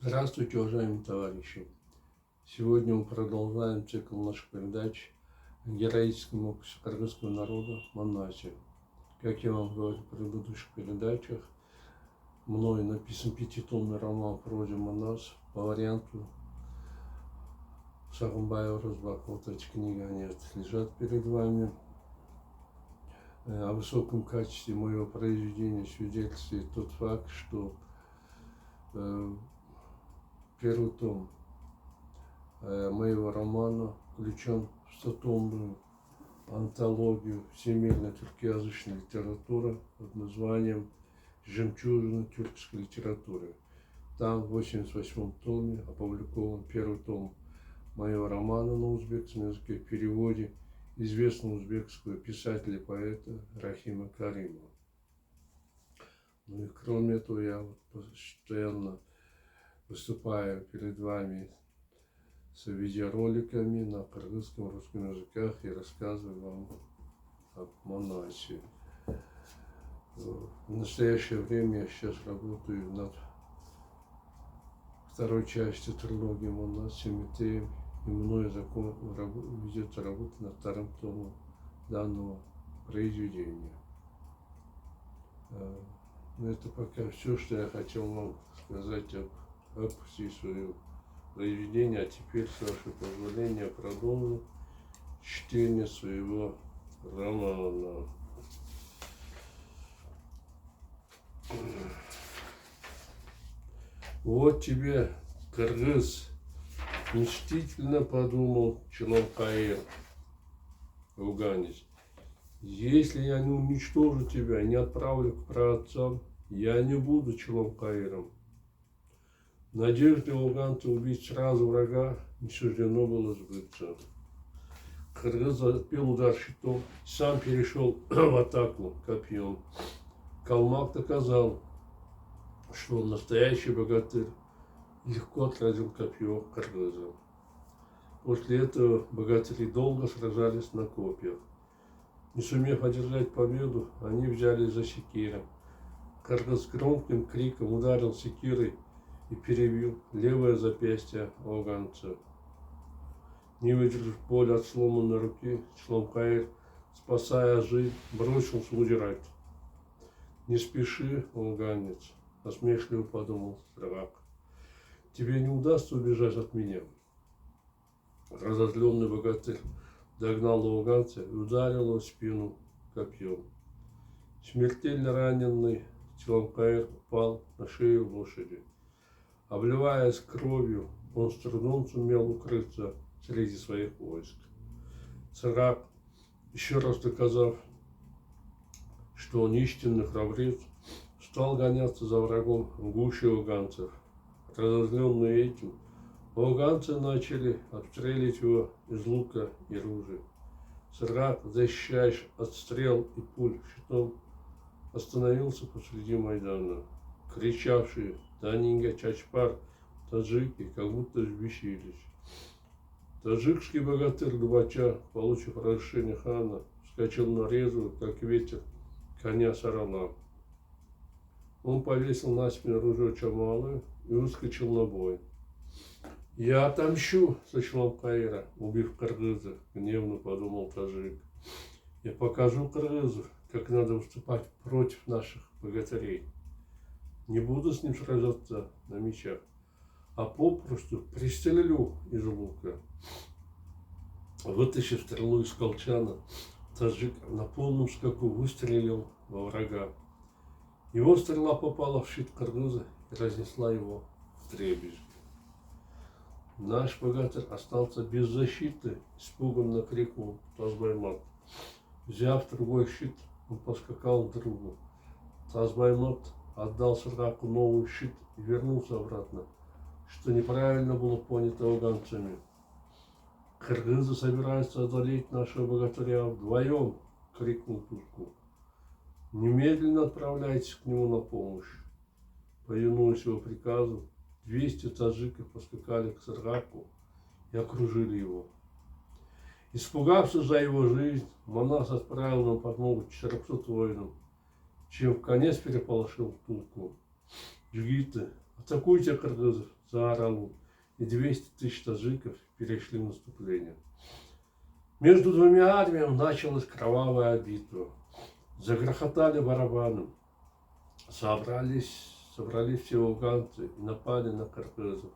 Здравствуйте, уважаемые товарищи! Сегодня мы продолжаем цикл наших передач о героическом опыте кыргызского народа Манасе. Как я вам говорил в предыдущих передачах, мной написан пятитомный роман в прозе Манас по варианту Сагынбаева Розбакова. Вот эти книги, они лежат перед вами. О высоком качестве моего произведения свидетельствует тот факт, что первый том моего романа включен в 100-томную антологию всемирной тюркоязычной литературы под названием «Жемчужина тюркской литературы». Там в 88-м томе опубликован первый том моего романа на узбекском языке в переводе известного узбекского писателя и поэта Рахима Каримова. Ну и кроме этого, я постоянно выступаю перед вами с видеороликами на кыргызском и русском языках и рассказываю вам о Манасе. В настоящее время я сейчас работаю над второй частью трилогии Манас Семитеев, и мною ведется работа над вторым томом данного произведения. Это пока все, что я хотел вам сказать об опусе своего произведения. А теперь, с вашего позволения, продолжу чтение своего романа. Вот тебе, кыргыз, мстительно подумал Чаломкаир, афганец. Если я не уничтожу тебя, не отправлю к праотцам, я не буду Чаломкаиром. Надежде афганца убить сразу врага не суждено было сбыться. Кыргыз отбил удар щитом, сам перешел в атаку копьем. Калмак доказал, что он настоящий богатырь, легко отразил копье кыргыза. После этого богатыри долго сражались на копьях. Не сумев одержать победу, они взялись за секиры. Кыргыз громким криком ударил секирой и перебил левое запястье афганца. Не выдержав боли от сломанной руки, Чаломкаир, спасая жизнь, бросился удирать. «Не спеши, афганец», — насмешливо подумал враг. «Тебе не удастся убежать от меня». Разозленный богатырь догнал афганца и ударил его в спину копьем. Смертельно раненый Чаломкаир упал на шею лошади. Обливаясь кровью, он с трудом сумел укрыться среди своих войск. Царак, еще раз доказав, что он истинный храбрец, стал гоняться за врагом в гуще афганцев. Разозленные этим, афганцы начали обстреливать его из лука и ружей. Царак, защищаясь от стрел и пуль щитом, остановился посреди Майдана. Кричавшие «Танинга Чачпар» таджики как будто взбесились. Таджикский богатырь Дубача, получив разрешение хана, вскочил на резвую, как ветер, коня Сарала. Он повесил на спину ружье Чамалы и выскочил на бой. «Я отомщу за Чаломкаира, убив кыргыза», — гневно подумал таджик. «Я покажу кыргызу, как надо выступать против наших богатырей. Не буду с ним сражаться на мечах, а попросту пристрелю из лука». Вытащив стрелу из колчана, таджик на полном скаку выстрелил во врага. Его стрела попала в щит кыргыза и разнесла его вдребезги. Наш богатырь остался без защиты, испуганно крикнул Тазбаймат. Взяв другой щит, он поскакал к другу. Тазбаймат отдал Сараку новый щит и вернулся обратно, что неправильно было понято афганцами. «Кыргызы собираются одолеть нашего богатыря вдвоем!» — крикнул Туску. «Немедленно отправляйтесь к нему на помощь». Повинуясь его приказу, 200 таджиков поскакали к Сараку и окружили его. Испугавшись за его жизнь, Манас отправил на подмогу 400 воинов, чем в конец переполошил Тулку. Джигиты, «Атакуйте кыргызов!» – заорал он, и 200 тысяч таджиков перешли в наступление. Между двумя армиями началась кровавая битва. Загрохотали барабаны. Собрались все афганцы и напали на кыргызов,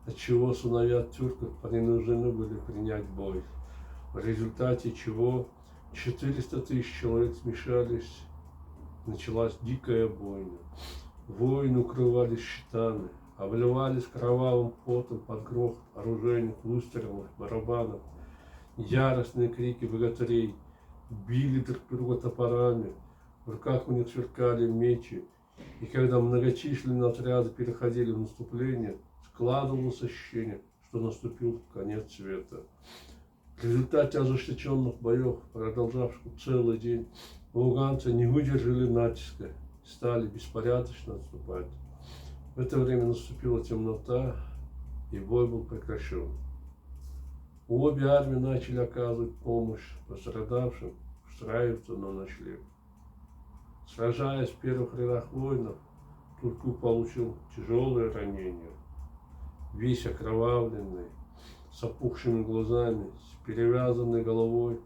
отчего сыновья тюрков принуждены были принять бой, в результате чего 400 тысяч человек смешались, началась дикая бойня. Воины укрывались щитами, обливались кровавым потом под грохот оружейных выстрелов, барабанов, яростные крики богатырей, били друг друга топорами, в руках у них сверкали мечи, и когда многочисленные отряды переходили в наступление, складывалось ощущение, что наступил конец света. В результате ожесточенных боев, продолжавшихся целый день, афганцы не выдержали натиска и стали беспорядочно отступать. В это время наступила темнота, и бой был прекращен. Обе армии начали оказывать помощь пострадавшим, устраиваться на ночлег. Сражаясь в первых рядах воинов, Турку получил тяжелое ранение. Весь окровавленный, с опухшими глазами, с перевязанной головой,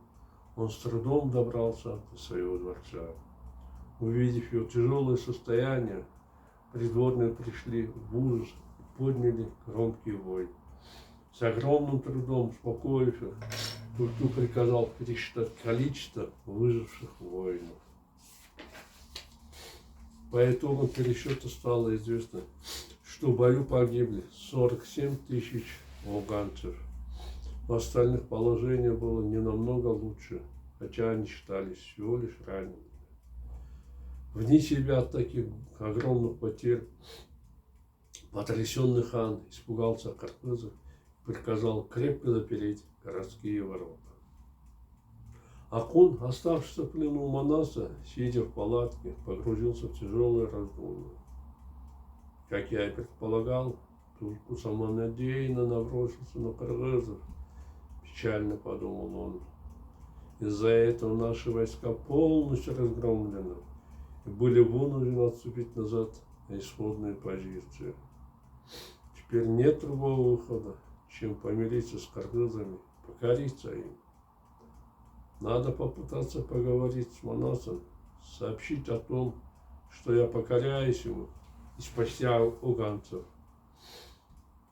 он с трудом добрался до своего дворца. Увидев его тяжелое состояние, придворные пришли в ужас и подняли громкий вой. С огромным трудом успокоив их, Турку приказал пересчитать количество выживших воинов. По итогам пересчета стало известно, что в бою погибли 47 тысяч афганцев. В остальных положение было не намного лучше, хотя они считались всего лишь ранеными. Вне себя от таких огромных потерь потрясенный хан испугался кыргызов и приказал крепко запереть городские ворота. Ахун, оставшийся в плену у Манаса, сидя в палатке, погрузился в тяжелое раздумье. Как я и предполагал, Турку самонадеянно набросился на кыргызов. Печально подумал он. Из-за этого наши войска полностью разгромлены и были вынуждены отступить назад на исходные позиции. Теперь нет другого выхода, чем помириться с кыргызами, покориться им. Надо попытаться поговорить с Манасом, сообщить о том, что я покоряюсь ему и спасти афганцев.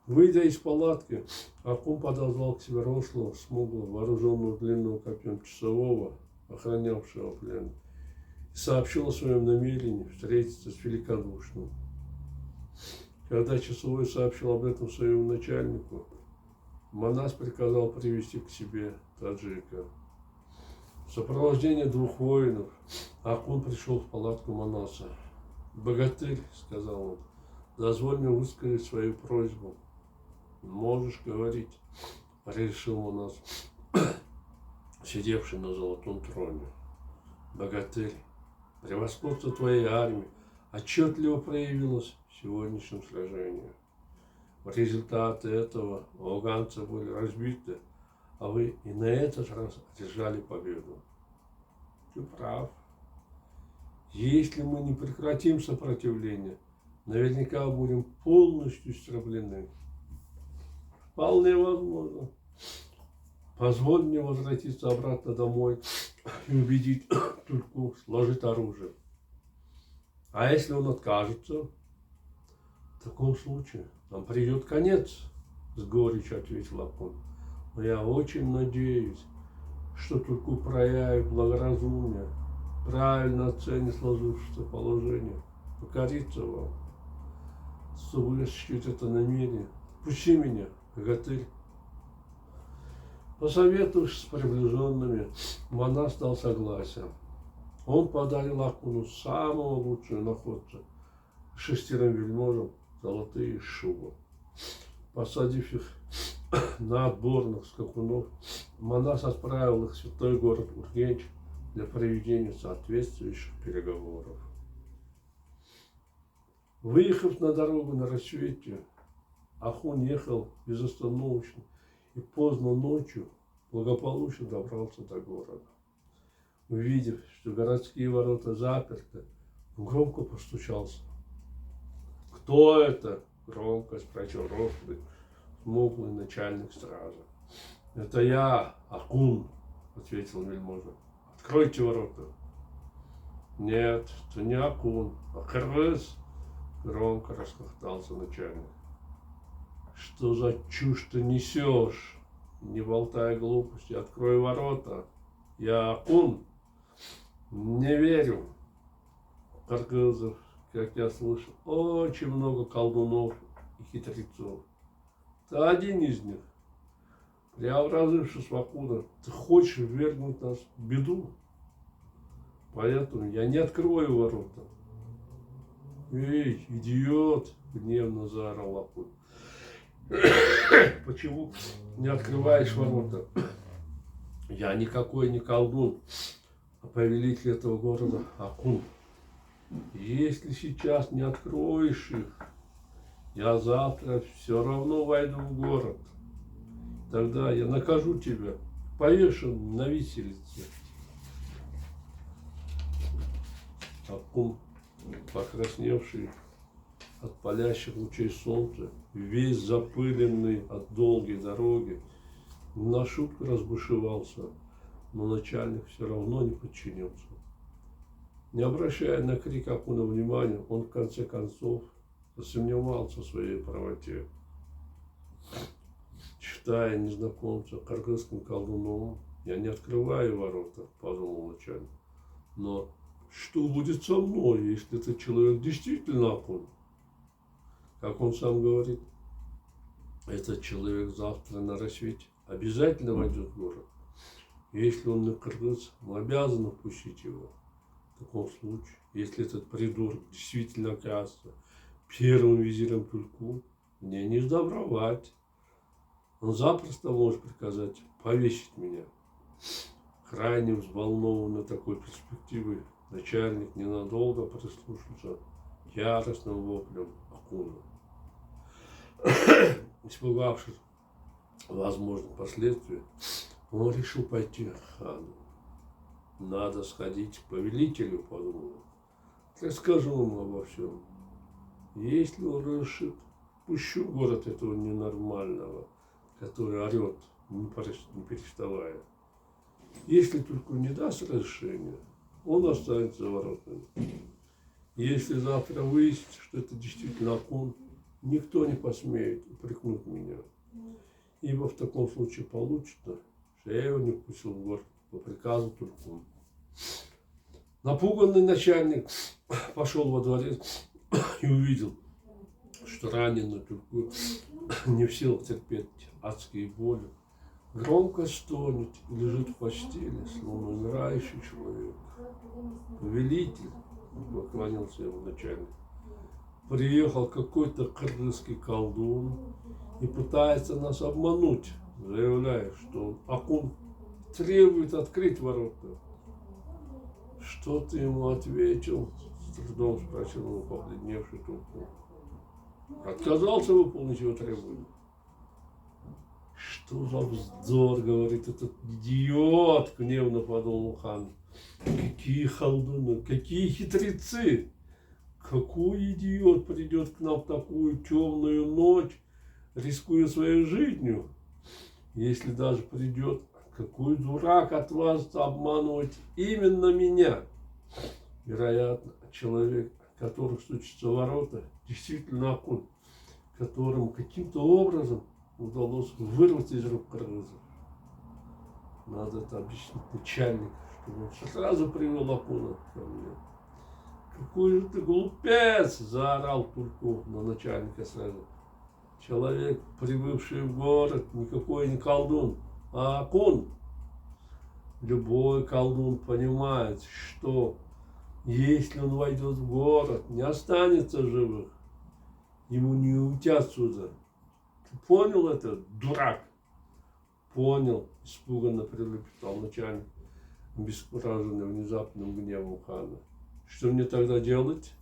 Выйдя из палатки, Ахун подозвал к себе рослого, смуглого, вооруженного длинным копьем часового, охранявшего плен, и сообщил о своем намерении встретиться с великодушным. Когда часовой сообщил об этом своему начальнику, Манас приказал привести к себе таджика. В сопровождении двух воинов Ахун пришел в палатку Манаса. «Богатырь», — сказал он, — «дозволь мне высказать свою просьбу». «Можешь говорить», — решил Манас, сидевший на золотом троне. «Богатырь, превосходство твоей армии отчетливо проявилось в сегодняшнем сражении. В результате этого афганцы были разбиты, а вы и на этот раз одержали победу. Ты прав. Если мы не прекратим сопротивление, наверняка будем полностью истреблены. Вполне возможно. Позволь мне возвратиться обратно домой и убедить Турку сложить оружие. А если он откажется? В таком случае нам придет конец, с горечью ответил Ахун. Но я очень надеюсь, что Турку проявит благоразумие, правильно оценит сложившееся положение, покорится вам. Чтобы осуществить это намерение, пусти меня, богатырь. Посоветовавшись с приближенными, Манас дал согласие. Он подарил Ахуну самого лучшего находца, 6 вельможам золотые шубы. Посадив их на отборных скакунов, Манас отправил их в святой город Ургенч для проведения соответствующих переговоров. Выехав на дорогу на рассвете, Ахун ехал безостановочно и поздно ночью благополучно добрался до города. Увидев, что городские ворота заперты, он громко постучался. Кто это? Громко спросил рослый, смуглый начальник стражи. Это я, Акун, ответил вельможа. Откройте ворота. Нет, это не Акун, а крыс, громко расхохотался начальник. Что за чушь ты несешь? Не болтай глупости, открой ворота. Я Акун. Не верю. Кыргызов, как я слышал, очень много колдунов и хитрецов. Ты один из них. Преобразившись в Акуна, ты хочешь ввергнуть нас в беду. Поэтому я не открою ворота. Эй, идиот! Гневно заорал Акун. Почему не открываешь ворота? Я никакой не колдун, а повелитель этого города Акун. Если сейчас не откроешь их, я завтра все равно войду в город. Тогда я накажу тебя, повешу на виселице. Акун, покрасневший от палящих лучей солнца, весь запыленный от долгой дороги, на шутку разбушевался, но начальник все равно не подчинился. Не обращая на крик Акуна внимания, он в конце концов засомневался в своей правоте. Считая незнакомца кыргызским колдуном, я не открываю ворота, подумал начальник. Но что будет со мной, если этот человек действительно Акун? Как он сам говорит, этот человек завтра на рассвете обязательно войдет в город. Если он не кыргыз, мы обязаны впустить его. В таком случае, если этот придурок действительно окажется первым визирем Тульку, мне не сдобровать. Он запросто может приказать повесить меня. Крайне взволнованный такой перспективой, начальник ненадолго прислушался к яростным воплям Акуна. Испугавшись возможных последствий, он решил пойти к хану. Надо сходить к повелителю, подумал. Расскажу ему обо всем. Если он решит, пущу в город этого ненормального, который орет, не переставая. Если только не даст разрешения, он останется за воротами. Если завтра выяснится, что это действительно Акун, никто не посмеет упрекнуть меня. Ибо в таком случае получится, что я его не впустил в город по приказу Тульку. Напуганный начальник пошел во дворец и увидел, что раненый Тульку не в силах терпеть адские боли, громко стонет и лежит в постели, словно умирающий человек. Повелитель, поклонился ему начальник, приехал какой-то кыргызский колдун и пытается нас обмануть, заявляя, что Акун требует открыть ворота. Что ты ему ответил? С трудом спросил его побледневший Тульку. Отказался выполнить его требования. Что за вздор, говорит этот идиот, гневно подумал хан. Какие колдуны, какие хитрецы! Какой идиот придет к нам в такую темную ночь, рискуя своей жизнью? Если даже придет, какой дурак отважится обманывать именно меня? Вероятно, человек, который стучится в ворота, действительно Акун, которому каким-то образом удалось вырваться из рук кыргызов. Надо это объяснить начальнику, чтобы он сразу привел Акуна ко мне. Какой же ты глупец! Заорал Тульку на начальника сразу. Человек, прибывший в город, никакой не колдун, а Акун. Любой колдун понимает, что если он войдет в город, не останется живых. Ему не уйти отсюда. Ты понял это, дурак? Понял, испуганно пролепетал начальник, обескураженный внезапным гневом хана. Что мне тогда делать?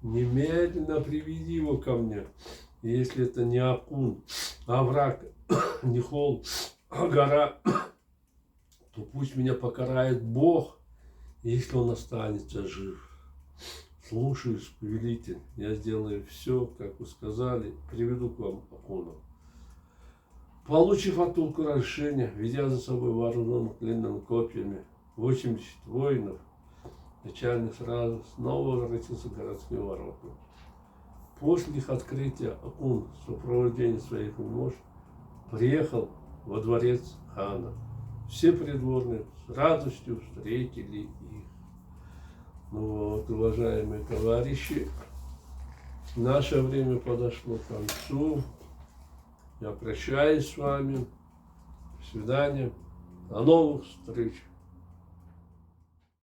Немедленно приведи его ко мне. Если это не Акун, а враг, не холм, а гора, то пусть меня покарает Бог, если он останется жив. слушаюсь, повелитель, я сделаю все, как вы сказали, приведу к вам Акуна. Получив от толку разрешение, ведя за собой вооруженных длинными копьями 80 воинов, начальник сразу снова возвратился к городским воротам. После их открытия Акун в сопровождении своих вельмож приехал во дворец хана. Все придворные с радостью встретили их. Ну вот, уважаемые товарищи, наше время подошло к концу. Я прощаюсь с вами. До свидания. До новых встреч.